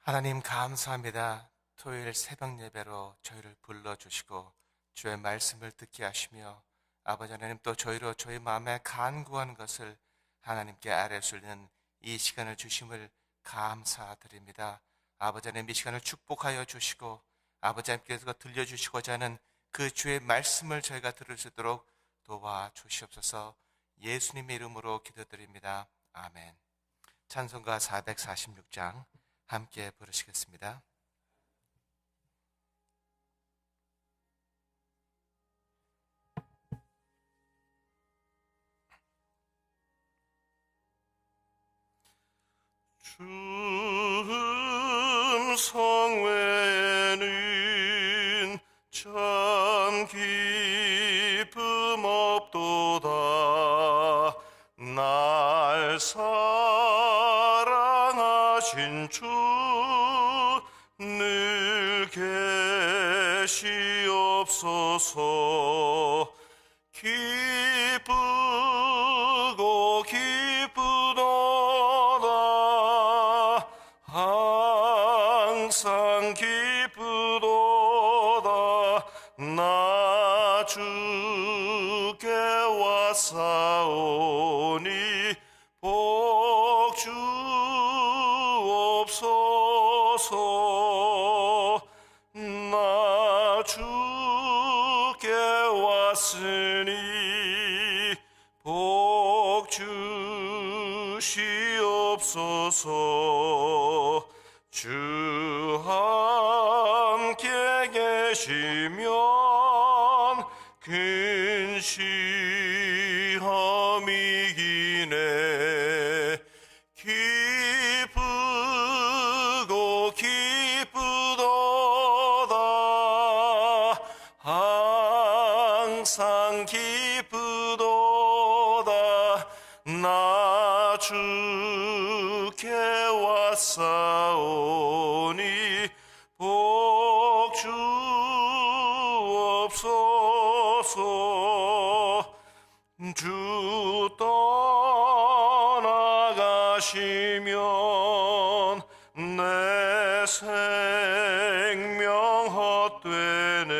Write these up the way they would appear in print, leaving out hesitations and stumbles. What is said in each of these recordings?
하나님 감사합니다. 토요일 새벽 예배로 저희를 불러주시고 주의 말씀을 듣게 하시며 아버지 하나님 또 저희로 저희 마음에 간구하는 것을 하나님께 아뢰 sul리는 이 시간을 주심을 감사드립니다. 아버지 하나님 이 시간을 축복하여 주시고 아버지 하나님께서 들려주시고자 하는 그 주의 말씀을 저희가 들을 수 있도록 도와주시옵소서. 예수님의 이름으로 기도드립니다. 아멘. 찬송가 446장 함께 부르시겠습니다. 주 성외에는 참 기쁨 없도다. 날 사랑하신 주 늘 계시옵소서. 기쁘고 기쁘도다. 항상 기쁘도다. 나 주께 왔사오니 복 주옵소서. 나 주께 왔으니 복 주시옵소서. 주 함께 계시면 근시험이 이기네. 기쁘고 기쁘도다. 항상 기쁘도다. 나 주께 왔사오니 복 주옵소서. 주 떠나가시면 내 생명 헛되네.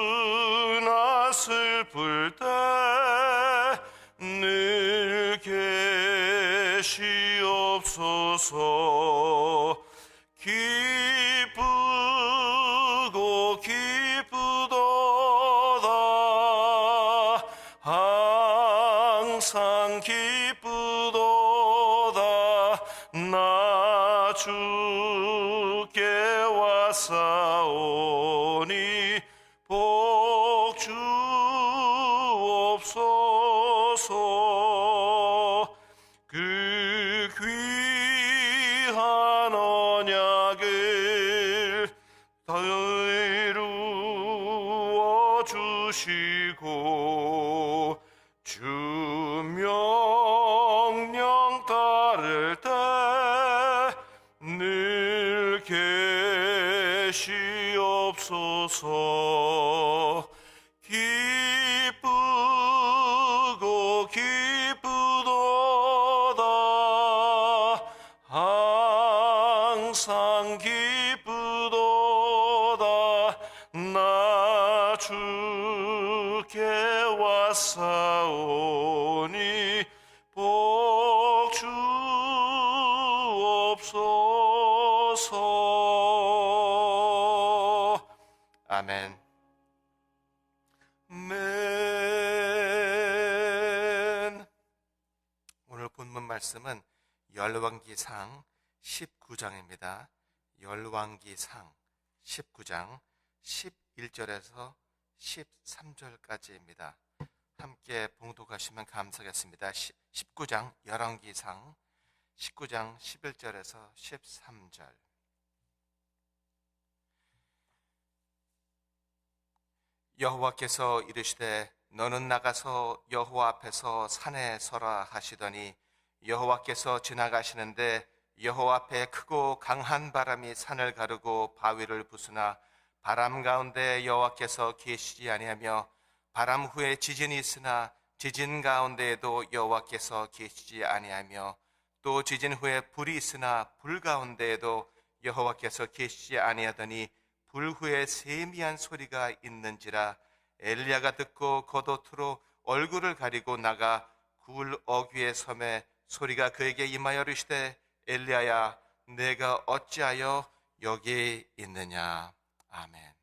기쁘나 슬플 때 늘 계시옵소서. 기쁘고 기쁘도다. 항상 기쁘도다. 나 주께 왔사오니 복 주옵소서. 그 귀한 언약을 다 이루어 주시고 주 명령 따를 때 늘 계시옵소서. 기쁘고 기쁘도다. 항상 기쁘도다. 나 주께 왔사오니 복 주옵소서. 아멘. 맨. 오늘 본문 말씀은 열왕기상 19장입니다. 열왕기상 19장 11절에서 13절까지입니다. 함께 봉독하시면 감사하겠습니다. 19장 열왕기상 19장 11절에서 13절. 여호와께서 이르시되 너는 나가서 여호와 앞에서 산에 서라 하시더니 여호와께서 지나가시는데 여호와 앞에 크고 강한 바람이 산을 가르고 바위를 부수나 바람 가운데 여호와께서 계시지 아니하며 바람 후에 지진이 있으나 지진 가운데에도 여호와께서 계시지 아니하며 또 지진 후에 불이 있으나 불 가운데에도 여호와께서 계시지 아니하더니 불 후에 세미한 소리가 있는지라. 엘리야가 듣고 겉옷으로 얼굴을 가리고 나가 굴 어귀의 섬에 소리가 그에게 임하여 이르시되 엘리야야 내가 어찌하여 여기 있느냐. 아멘.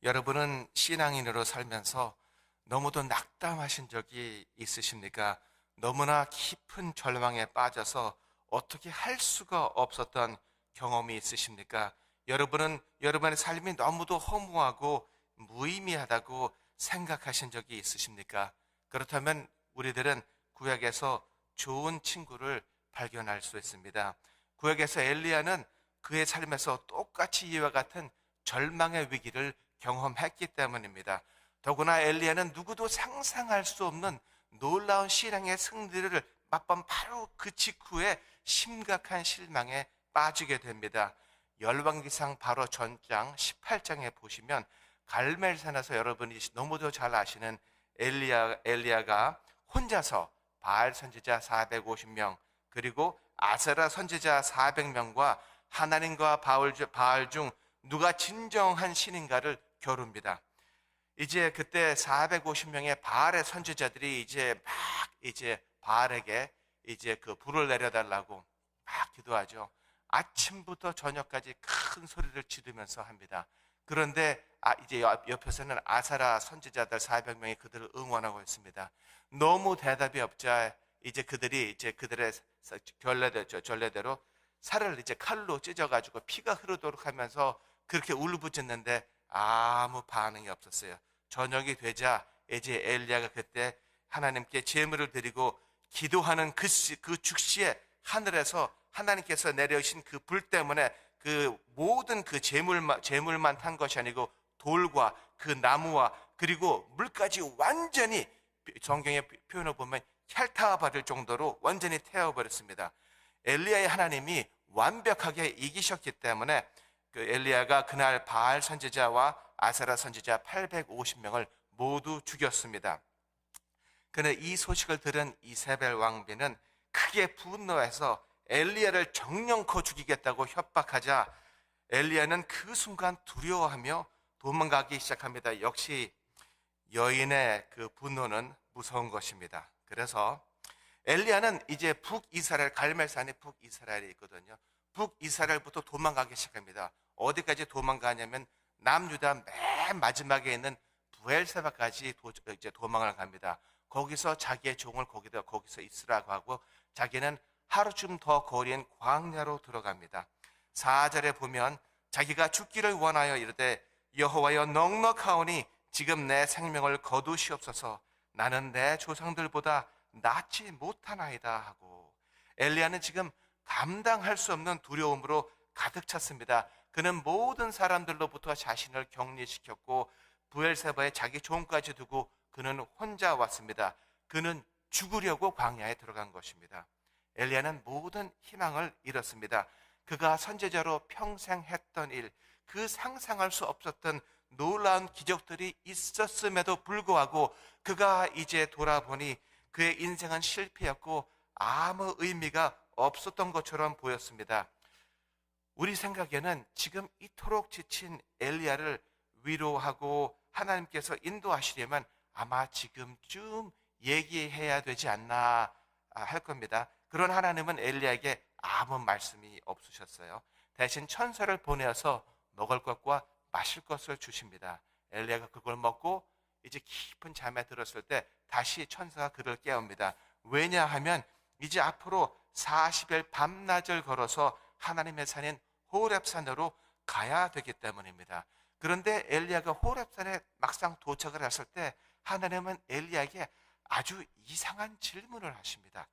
여러분은 신앙인으로 살면서 너무도 낙담하신 적이 있으십니까? 너무나 깊은 절망에 빠져서 어떻게 할 수가 없었던 경험이 있으십니까? 여러분은 여러분의 삶이 너무도 허무하고 무의미하다고 생각하신 적이 있으십니까? 그렇다면 우리들은 구약에서 좋은 친구를 발견할 수 있습니다. 구약에서 엘리야는 그의 삶에서 똑같이 이와 같은 절망의 위기를 경험했기 때문입니다. 더구나 엘리야는 누구도 상상할 수 없는 놀라운 신앙의 승리를 맛본 바로 그 직후에 심각한 실망에 빠지게 됩니다. 열왕기상 바로 전장 18장에 보시면 갈멜산에서 여러분이 너무도 잘 아시는 엘리야가 혼자서 바알 선지자 450명 그리고 아세라 선지자 400명과 하나님과 바알 중 누가 진정한 신인가를 겨룹니다. 이제 그때 450명의 바알의 선지자들이 이제 바알에게 이제 그 불을 내려달라고 막 기도하죠. 아침부터 저녁까지 큰 소리를 지르면서 합니다. 그런데 이제 옆에서는 아사라 선지자들 400명이 그들을 응원하고 있습니다. 너무 대답이 없자 이제 그들이 이제 그들의 전례대로 살을 이제 칼로 찢어가지고 피가 흐르도록 하면서 그렇게 울부짖는데 아무 반응이 없었어요. 저녁이 되자 이제 엘리야가 그때 하나님께 제물을 드리고 기도하는 그 즉시에 하늘에서 하나님께서 내려오신 그 불 때문에 그 모든 그 제물만 탄 것이 아니고 돌과 그 나무와 그리고 물까지 완전히 성경의 표현을 보면 핥아버릴 정도로 완전히 태워버렸습니다. 엘리야의 하나님이 완벽하게 이기셨기 때문에 그 엘리야가 그날 바알 선지자와 아세라 선지자 850명을 모두 죽였습니다. 그는 이 소식을 들은 이세벨 왕비는 크게 분노해서 엘리야를 정령코 죽이겠다고 협박하자 엘리야는 그 순간 두려워하며 도망가기 시작합니다. 역시 여인의 그 분노는 무서운 것입니다. 그래서 엘리야는 이제 북이스라엘 갈멜산에 북이스라엘이 있거든요. 북이스라엘부터 도망가기 시작합니다. 어디까지 도망가냐면 남유다 맨 마지막에 있는 부엘세바까지 이제 도망을 갑니다. 거기서 자기의 종을 거기서 있으라고 하고 자기는 하루쯤 더 거리인 광야로 들어갑니다. 4절에 보면 자기가 죽기를 원하여 이르되 여호와여 넉넉하오니 지금 내 생명을 거두시옵소서. 나는 내 조상들보다 낫지 못하나이다 하고 엘리야는 지금 감당할 수 없는 두려움으로 가득 찼습니다. 그는 모든 사람들로부터 자신을 격리시켰고 부엘세바에 자기 종까지 두고 그는 혼자 왔습니다. 그는 죽으려고 광야에 들어간 것입니다. 엘리야는 모든 희망을 잃었습니다. 그가 선지자로 평생 했던 일, 그 상상할 수 없었던 놀라운 기적들이 있었음에도 불구하고 그가 이제 돌아보니 그의 인생은 실패였고 아무 의미가 없었던 것처럼 보였습니다. 우리 생각에는 지금 이토록 지친 엘리야를 위로하고 하나님께서 인도하시려면 아마 지금쯤 얘기해야 되지 않나 할 겁니다. 그런 하나님은 엘리야에게 아무 말씀이 없으셨어요. 대신 천사를 보내어서 먹을 것과 마실 것을 주십니다. 엘리야가 그걸 먹고 이제 깊은 잠에 들었을 때 다시 천사가 그를 깨웁니다. 왜냐하면 이제 앞으로 40일 밤낮을 걸어서 하나님의 산인 호렙산으로 가야 되기 때문입니다. 그런데 엘리야가 호렙산에 막상 도착을 했을 때 하나님은 엘리야에게 아주 이상한 질문을 하십니다.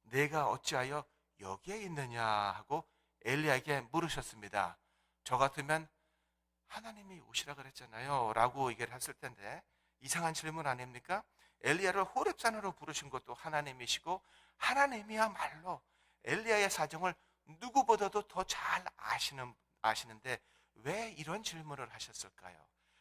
내가 어찌하여 여기에 있느냐 하고 엘리야에게 물으셨습니다. 저 같으면 하나님이 오시라 그랬잖아요 라고 얘기를 했을 텐데 이상한 질문 아닙니까? 엘리야를 호렙산으로 부르신 것도 하나님이시고 하나님이야말로 엘리야의 사정을 누구보다도 더 잘 아시는데 왜 이런 질문을 하셨을까요?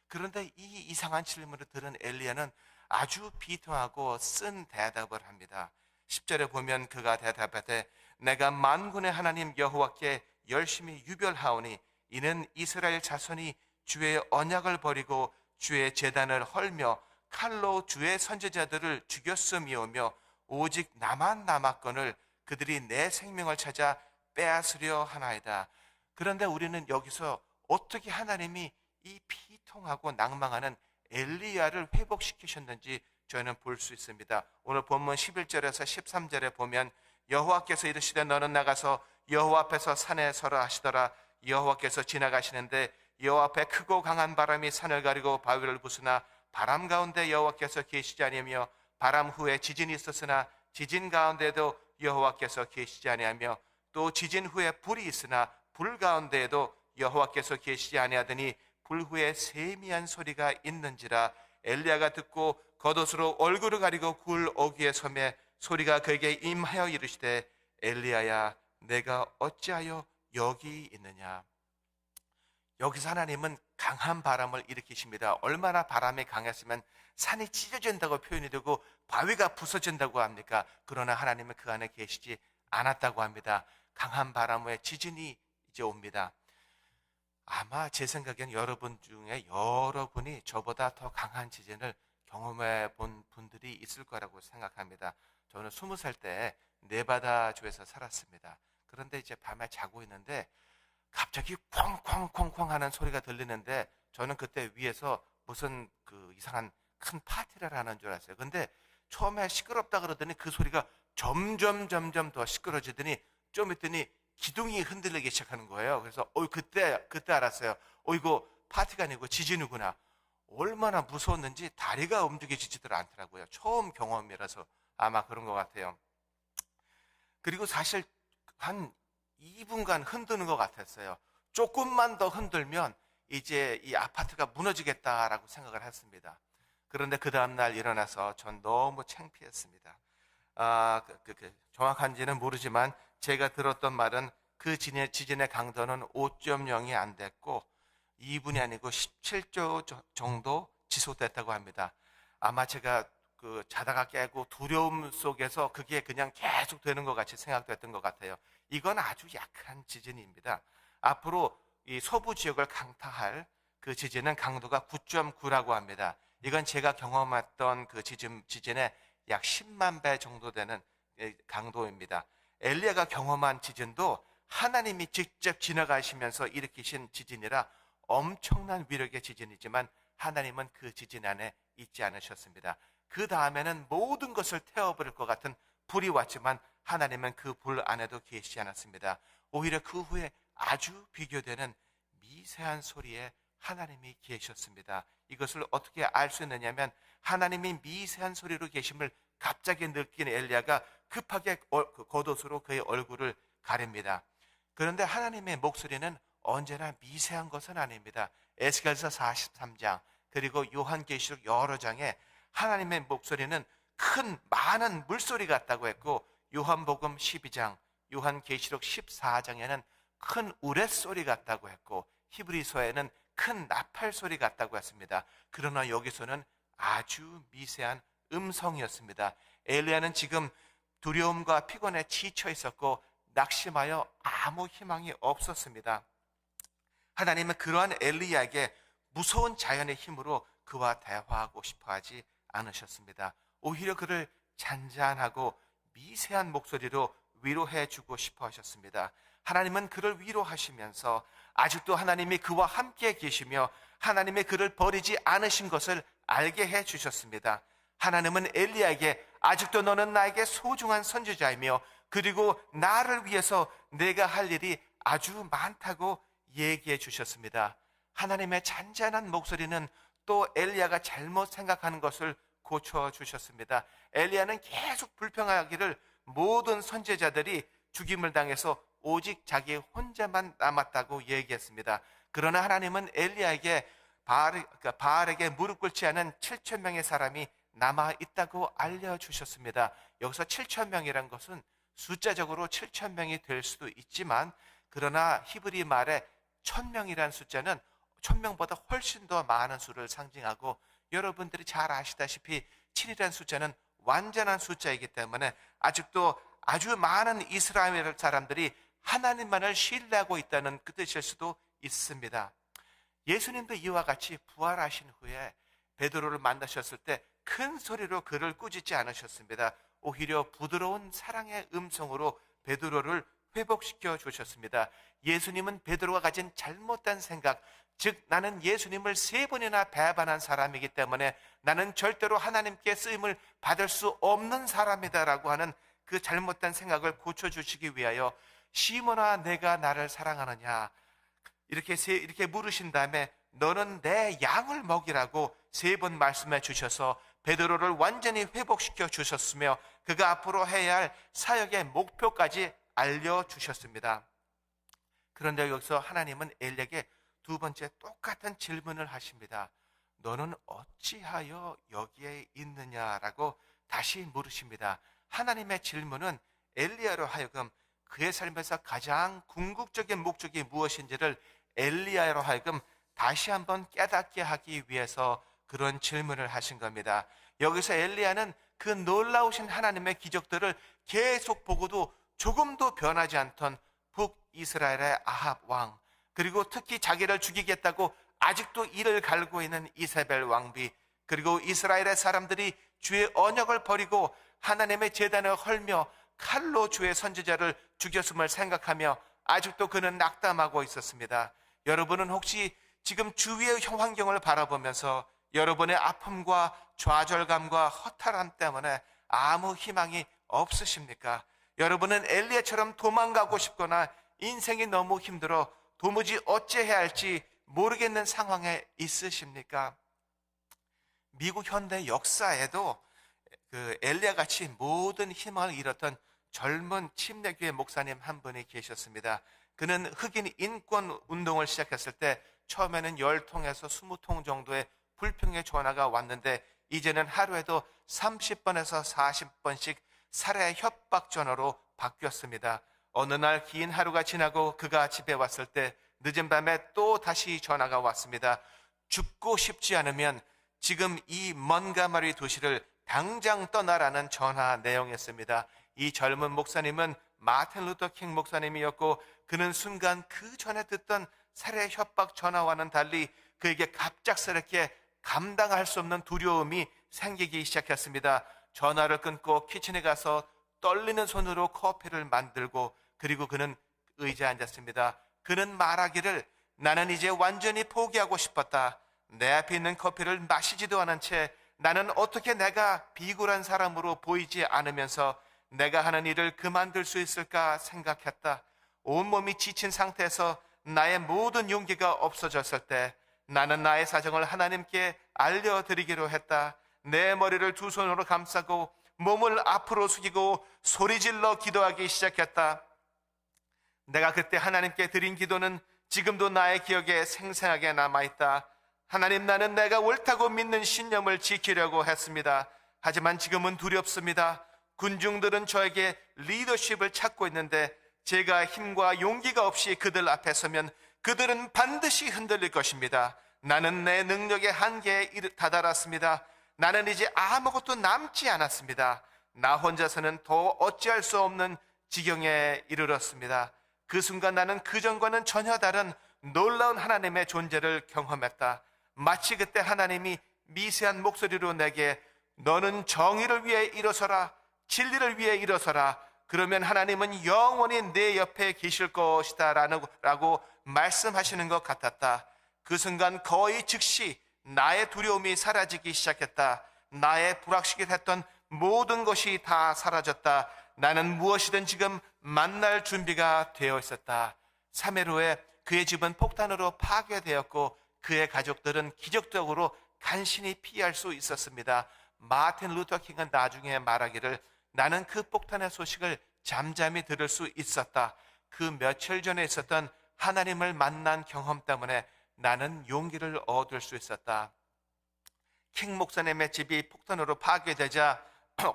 그런데 이 이상한 질문을 들은 엘리야는 아주 비통하고 쓴 대답을 합니다. 10절에 보면 그가 대답하되 내가 만군의 하나님 여호와께 열심히 유별하오니 이는 이스라엘 자손이 주의 언약을 버리고 주의 제단을 헐며 칼로 주의 선지자들을 죽였음이오며 오직 나만 남았거늘 그들이 내 생명을 찾아 빼앗으려 하나이다. 그런데 우리는 여기서 어떻게 하나님이 이 비통하고 낭망하는 엘리야를 회복시키셨는지 저희는 볼 수 있습니다. 오늘 본문 11절에서 13절에 보면 여호와께서 이르시되 너는 나가서 여호와 앞에서 산에 서라 하시더라. 여호와께서 지나가시는데 여호와 앞에 크고 강한 바람이 산을 가리고 바위를 부수나 바람 가운데 여호와께서 계시지 아니하며 바람 후에 지진이 있었으나 지진 가운데에도 여호와께서 계시지 아니하며 또 지진 후에 불이 있으나 불 가운데에도 여호와께서 계시지 아니하더니 불 후에 세미한 소리가 있는지라. 엘리야가 듣고 겉옷으로 얼굴을 가리고 굴 어귀에 서매 소리가 그에게 임하여 이르시되 엘리야야 내가 어찌하여 여기 있느냐. 여기서 하나님은 강한 바람을 일으키십니다. 얼마나 바람이 강했으면 산이 찢어진다고 표현이 되고 바위가 부서진다고 합니까? 그러나 하나님은 그 안에 계시지 않았다고 합니다. 강한 바람 후에 지진이 이제 옵니다. 아마 제 생각엔 여러분 중에 여러분이 저보다 더 강한 지진을 경험해 본 분들이 있을 거라고 생각합니다. 저는 20살 때 네바다주에서 살았습니다. 그런데 이제 밤에 자고 있는데 갑자기 쾅쾅쾅쾅 하는 소리가 들리는데 저는 그때 위에서 무슨 그 이상한 큰 파티를 하는 줄 알았어요. 근데 처음에 시끄럽다 그러더니 그 소리가 점점 더 시끄러지더니 좀 있더니 기둥이 흔들리기 시작하는 거예요. 그래서 그때 알았어요. 이거 파티가 아니고 지진이구나. 얼마나 무서웠는지 다리가 움직여지지도 않더라고요. 처음 경험이라서 아마 그런 것 같아요. 그리고 사실 한 2분간 흔드는 것 같았어요. 조금만 더 흔들면 이제 이 아파트가 무너지겠다라고 생각을 했습니다. 그런데 그 다음날 일어나서 전 너무 창피했습니다. 정확한지는 모르지만 제가 들었던 말은 그 지진의 강도는 5.0이 안 됐고 2분이 아니고 17조 정도 지속됐다고 합니다. 아마 제가 자다가 깨고 두려움 속에서 그게 그냥 계속 되는 것 같이 생각됐던 것 같아요. 이건 아주 약한 지진입니다. 앞으로 이 서부 지역을 강타할 그 지진은 강도가 9.9라고 합니다. 이건 제가 경험했던 그 지진의 약 10만 배 정도 되는 강도입니다. 엘리야가 경험한 지진도 하나님이 직접 지나가시면서 일으키신 지진이라 엄청난 위력의 지진이지만 하나님은 그 지진 안에 있지 않으셨습니다. 그 다음에는 모든 것을 태워버릴 것 같은 불이 왔지만 하나님은 그 불 안에도 계시지 않았습니다. 오히려 그 후에 아주 비교되는 미세한 소리에 하나님이 계셨습니다. 이것을 어떻게 알 수 있느냐면 하나님이 미세한 소리로 계심을 갑자기 느낀 엘리야가 급하게 겉옷으로 그의 얼굴을 가립니다. 그런데 하나님의 목소리는 언제나 미세한 것은 아닙니다. 에스겔서 43장 그리고 요한계시록 여러 장에 하나님의 목소리는 많은 물소리 같다고 했고 요한복음 12장, 요한계시록 14장에는 큰 우레소리 같다고 했고 히브리서에는 큰 나팔소리 같다고 했습니다. 그러나 여기서는 아주 미세한 음성이었습니다. 엘리야는 지금 두려움과 피곤에 지쳐 있었고 낙심하여 아무 희망이 없었습니다. 하나님은 그러한 엘리야에게 무서운 자연의 힘으로 그와 대화하고 싶어 하지 않으셨습니다. 오히려 그를 잔잔하고 미세한 목소리로 위로해 주고 싶어 하셨습니다. 하나님은 그를 위로하시면서 아직도 하나님이 그와 함께 계시며 하나님의 그를 버리지 않으신 것을 알게 해 주셨습니다. 하나님은 엘리야에게 아직도 너는 나에게 소중한 선지자이며 그리고 나를 위해서 내가 할 일이 아주 많다고 얘기해 주셨습니다. 하나님의 잔잔한 목소리는 또 엘리야가 잘못 생각하는 것을 고쳐 주셨습니다. 엘리야는 계속 불평하기를 모든 선지자들이 죽임을 당해서 오직 자기 혼자만 남았다고 얘기했습니다. 그러나 하나님은 엘리야에게 바알에게 무릎 꿇지 않은 7천 명의 사람이 남아 있다고 알려주셨습니다. 여기서 7천 명이란 것은 숫자적으로 7천 명이 될 수도 있지만 그러나 히브리 말에 1,000명이라는 숫자는 1,000명보다 훨씬 더 많은 수를 상징하고 여러분들이 잘 아시다시피 7이라는 숫자는 완전한 숫자이기 때문에 아직도 아주 많은 이스라엘 사람들이 하나님만을 신뢰하고 있다는 그 뜻일 수도 있습니다. 예수님도 이와 같이 부활하신 후에 베드로를 만나셨을 때 큰 소리로 그를 꾸짖지 않으셨습니다. 오히려 부드러운 사랑의 음성으로 베드로를 회복시켜 주셨습니다. 예수님은 베드로가 가진 잘못된 생각, 즉 나는 예수님을 3번이나 배반한 사람이기 때문에 나는 절대로 하나님께 쓰임을 받을 수 없는 사람이다라고 하는 그 잘못된 생각을 고쳐주시기 위하여 시몬아 내가 나를 사랑하느냐 이렇게 물으신 다음에 너는 내 양을 먹이라고 3번 말씀해 주셔서 베드로를 완전히 회복시켜 주셨으며 그가 앞으로 해야 할 사역의 목표까지 알려주셨습니다. 그런데 여기서 하나님은 엘리에게 2번째 똑같은 질문을 하십니다. 너는 어찌하여 여기에 있느냐라고 다시 물으십니다. 하나님의 질문은 엘리야로 하여금 그의 삶에서 가장 궁극적인 목적이 무엇인지를 엘리야로 하여금 다시 한번 깨닫게 하기 위해서 그런 질문을 하신 겁니다. 여기서 엘리야는 그 놀라우신 하나님의 기적들을 계속 보고도 조금도 변하지 않던 북이스라엘의 아합 왕, 그리고 특히 자기를 죽이겠다고 아직도 이를 갈고 있는 이세벨 왕비, 그리고 이스라엘의 사람들이 주의 언약을 버리고 하나님의 제단을 헐며 칼로 주의 선지자를 죽였음을 생각하며 아직도 그는 낙담하고 있었습니다. 여러분은 혹시 지금 주위의 환경을 바라보면서 여러분의 아픔과 좌절감과 허탈함 때문에 아무 희망이 없으십니까? 여러분은 엘리야처럼 도망가고 싶거나 인생이 너무 힘들어 도무지 어찌해야 할지 모르겠는 상황에 있으십니까? 미국 현대 역사에도 그 엘리야 같이 모든 희망을 잃었던 젊은 침례교회 목사님 한 분이 계셨습니다. 그는 흑인 인권 운동을 시작했을 때 처음에는 10통에서 20통 정도의 불평의 전화가 왔는데 이제는 하루에도 30번에서 40번씩 살해 협박 전화로 바뀌었습니다. 어느 날 긴 하루가 지나고 그가 집에 왔을 때 늦은 밤에 또 다시 전화가 왔습니다. 죽고 싶지 않으면 지금 이 먼가마리 도시를 당장 떠나라는 전화 내용이었습니다. 이 젊은 목사님은 마틴 루터 킹 목사님이었고 그는 순간 그 전에 듣던 살해 협박 전화와는 달리 그에게 갑작스럽게 감당할 수 없는 두려움이 생기기 시작했습니다. 전화를 끊고 키친에 가서 떨리는 손으로 커피를 만들고 그리고 그는 의자에 앉았습니다. 그는 말하기를 나는 이제 완전히 포기하고 싶었다. 내 앞에 있는 커피를 마시지도 않은 채 나는 어떻게 내가 비굴한 사람으로 보이지 않으면서 내가 하는 일을 그만둘 수 있을까 생각했다. 온몸이 지친 상태에서 나의 모든 용기가 없어졌을 때 나는 나의 사정을 하나님께 알려드리기로 했다. 내 머리를 2 손으로 감싸고 몸을 앞으로 숙이고 소리질러 기도하기 시작했다. 내가 그때 하나님께 드린 기도는 지금도 나의 기억에 생생하게 남아있다. 하나님, 나는 내가 옳다고 믿는 신념을 지키려고 했습니다. 하지만 지금은 두렵습니다. 군중들은 저에게 리더십을 찾고 있는데 제가 힘과 용기가 없이 그들 앞에 서면 그들은 반드시 흔들릴 것입니다. 나는 내 능력의 한계에 다다랐습니다. 나는 이제 아무것도 남지 않았습니다. 나 혼자서는 더 어찌할 수 없는 지경에 이르렀습니다. 그 순간 나는 그전과는 전혀 다른 놀라운 하나님의 존재를 경험했다. 마치 그때 하나님이 미세한 목소리로 내게 너는 정의를 위해 일어서라, 진리를 위해 일어서라. 그러면 하나님은 영원히 내 옆에 계실 것이다 라고 말씀하시는 것 같았다. 그 순간 거의 즉시 나의 두려움이 사라지기 시작했다. 나의 불확실했던 모든 것이 다 사라졌다. 나는 무엇이든 지금 만날 준비가 되어 있었다. 3일 후에 그의 집은 폭탄으로 파괴되었고 그의 가족들은 기적적으로 간신히 피할 수 있었습니다. 마틴 루터 킹은 나중에 말하기를 나는 그 폭탄의 소식을 잠잠히 들을 수 있었다. 그 며칠 전에 있었던 하나님을 만난 경험 때문에 나는 용기를 얻을 수 있었다. 킹 목사님의 집이 폭탄으로 파괴되자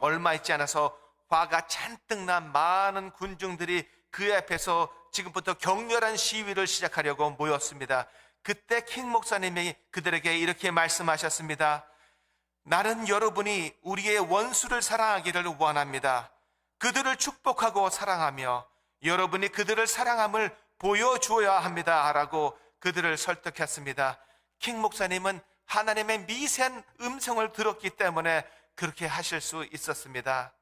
얼마 있지 않아서 화가 잔뜩 난 많은 군중들이 그 앞에서 지금부터 격렬한 시위를 시작하려고 모였습니다. 그때 킹 목사님이 그들에게 이렇게 말씀하셨습니다. 나는 여러분이 우리의 원수를 사랑하기를 원합니다. 그들을 축복하고 사랑하며 여러분이 그들을 사랑함을 보여주어야 합니다 라고 그들을 설득했습니다. 킹 목사님은 하나님의 미세한 음성을 들었기 때문에 그렇게 하실 수 있었습니다.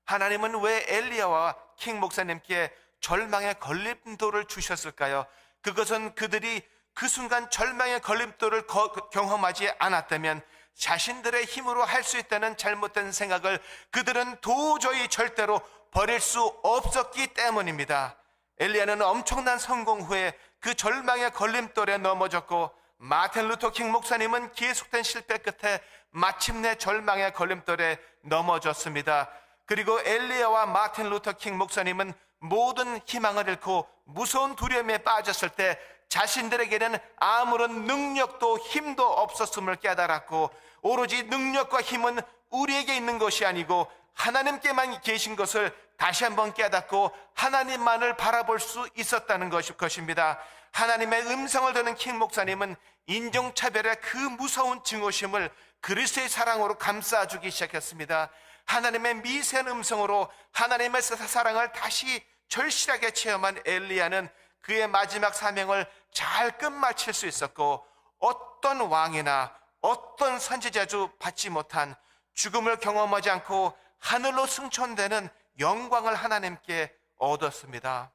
하나님은 왜 엘리야와 킹 목사님께 절망의 걸림돌을 주셨을까요? 그것은 그들이 그 순간 절망의 걸림돌을 경험하지 않았다면 자신들의 힘으로 할 수 있다는 잘못된 생각을 그들은 도저히 절대로 버릴 수 없었기 때문입니다. 엘리야는 엄청난 성공 후에 그 절망의 걸림돌에 넘어졌고, 마틴 루터 킹 목사님은 계속된 실패 끝에 마침내 절망의 걸림돌에 넘어졌습니다. 그리고 엘리야와 마틴 루터 킹 목사님은 모든 희망을 잃고 무서운 두려움에 빠졌을 때 자신들에게는 아무런 능력도 힘도 없었음을 깨달았고, 오로지 능력과 힘은 우리에게 있는 것이 아니고 하나님께만 계신 것을 다시 한번 깨닫고 하나님만을 바라볼 수 있었다는 것입니다. 하나님의 음성을 듣는 킹 목사님은 인종차별의 그 무서운 증오심을 그리스도의 사랑으로 감싸주기 시작했습니다. 하나님의 미세한 음성으로 하나님의 사랑을 다시 절실하게 체험한 엘리야는 그의 마지막 사명을 잘 끝마칠 수 있었고, 어떤 왕이나 어떤 선지자도 받지 못한 죽음을 경험하지 않고 하늘로 승천되는 영광을 하나님께 얻었습니다.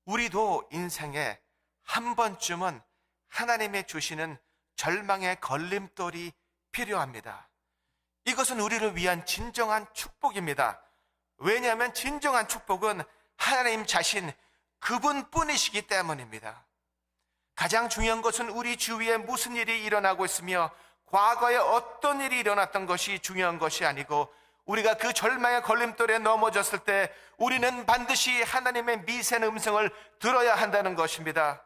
우리도 인생에 한 번쯤은 하나님이 주시는 절망의 걸림돌이 필요합니다. 이것은 우리를 위한 진정한 축복입니다. 왜냐하면 진정한 축복은 하나님 자신 그분뿐이시기 때문입니다. 가장 중요한 것은 우리 주위에 무슨 일이 일어나고 있으며 과거에 어떤 일이 일어났던 것이 중요한 것이 아니고, 우리가 그 절망의 걸림돌에 넘어졌을 때 우리는 반드시 하나님의 미세한 음성을 들어야 한다는 것입니다.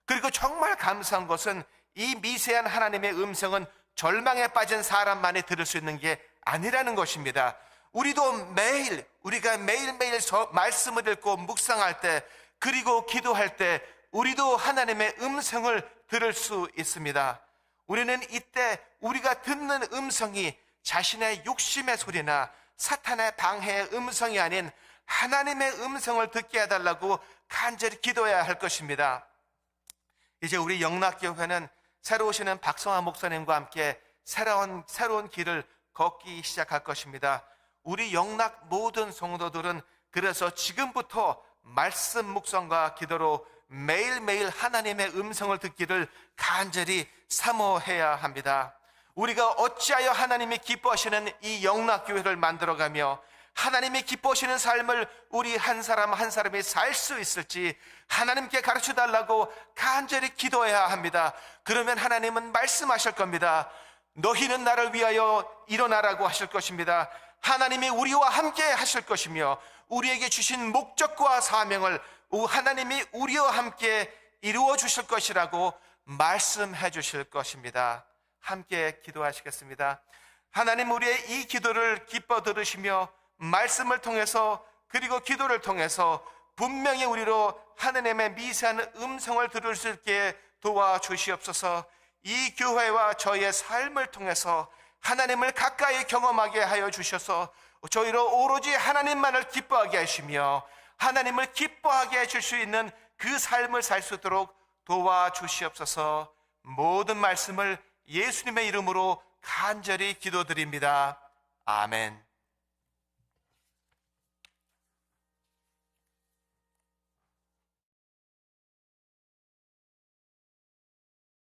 그리고 정말 감사한 것은 이 미세한 하나님의 음성은 절망에 빠진 사람만이 들을 수 있는 게 아니라는 것입니다. 우리가 매일매일 말씀을 읽고 묵상할 때, 그리고 기도할 때 우리도 하나님의 음성을 들을 수 있습니다. 우리는 이때 우리가 듣는 음성이 자신의 욕심의 소리나 사탄의 방해의 음성이 아닌 하나님의 음성을 듣게 해달라고 간절히 기도해야 할 것입니다. 이제 우리 영락교회는 새로 오시는 박성환 목사님과 함께 새로운 길을 걷기 시작할 것입니다. 우리 영락 모든 성도들은 그래서 지금부터 말씀 묵상과 기도로 매일매일 하나님의 음성을 듣기를 간절히 사모해야 합니다. 우리가 어찌하여 하나님이 기뻐하시는 이 영락교회를 만들어가며 하나님이 기뻐하시는 삶을 우리 한 사람 한 사람이 살 수 있을지 하나님께 가르쳐달라고 간절히 기도해야 합니다. 그러면 하나님은 말씀하실 겁니다. 너희는 나를 위하여 일어나라고 하실 것입니다. 하나님이 우리와 함께 하실 것이며 우리에게 주신 목적과 사명을 하나님이 우리와 함께 이루어 주실 것이라고 말씀해 주실 것입니다. 함께 기도하시겠습니다. 하나님, 우리의 이 기도를 기뻐 들으시며 말씀을 통해서 그리고 기도를 통해서 분명히 우리로 하나님의 미세한 음성을 들을 수 있게 도와주시옵소서. 이 교회와 저희의 삶을 통해서 하나님을 가까이 경험하게 하여 주셔서 저희로 오로지 하나님만을 기뻐하게 하시며 하나님을 기뻐하게 해줄 수 있는 그 삶을 살 수 있도록 도와주시옵소서. 모든 말씀을 예수님의 이름으로 간절히 기도드립니다. 아멘.